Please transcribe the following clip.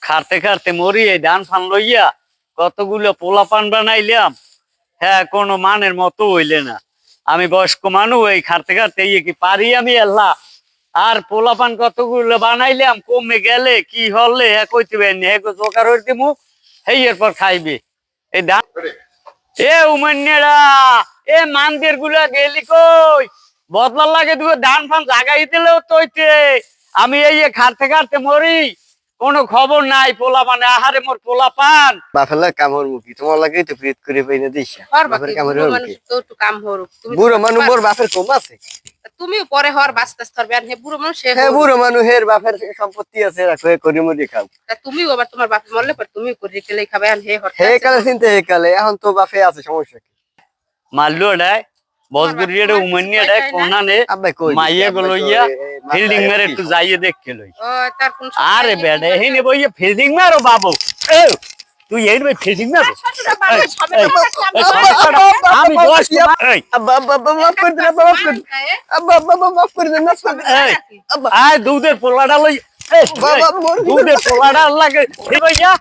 খাটতে খাটতে মরি এই ধান ফান লইয়া কতগুলো পোলা পান বানাইলাম। হ্যাঁ, কোনো মানের মতো হইলে না। আমি বয়স্ক মানুষ, এই খাটতে খাটতে ইয়ে কি পারি আমি আল্লাহ। আর পোলা পান কতগুলো বানাইলাম, কমে গেলে কি হলে হ্যাঁ কইতে পারিনি, হ্যাঁ জোগাড় হয়ে দিমু, সেই এরপর খাইবে এই ধান। এ উমান্যেরা, এ মানদের গুলা গেলি কই? বদলার লাগে দুটো ধান ফান জাগাই দিলেও তো আমি এই খাটতে খাটতে মরি, কোনো খবর নাই। পোলা পান আহারে মোর পোলা পান বাপের লাগে কাম হর মুখি তোমার লাগে তো প্রিত করে পাইনা দিছা বাপের কাম হর মুখি কাম হরুক বুড়ো মানুষ মোর বাপের কম আছে। তুমিও পরে হর বাস্তাস করবে আর হে বুড়ো মানুষ হ্যাঁ বুড়ো মানুষের বাপের সম্পত্তি আছে, রাখো করি মরি খাও। তুমিও আবার তোমার বাপ মরলে পর তুমিও করে রেখে খাবে আর হে হর হে কালে চিন্তা হে কালে, এখন তো বাপে আছে, সমস্যা কি? মারলো এটাই বসগুড়িয়ে উমান্যে এটাই কোনা নে আব্বাই কই মাইয়ে গলইয়া ফিল্ডিং মেরে একটু যাইয়ে দেখতে লই। ও তার কোন আরে বেডে হে নে বইয়ে ফিল্ডিং মারো বাবু। এ তুই এই ভাই ফিল্ডিং মারো। আমি বস এই আব্বা আব্বা আব্বা মাফ করে দে, আব্বা মাফ করে দে, আব্বা আব্বা আব্বা মাফ করে দে, মাফ করে দে। এই আয় দুধের পোলাটা লই। এই বাবা মোর দুধের পোলাটা লাগে এই ভাইয়া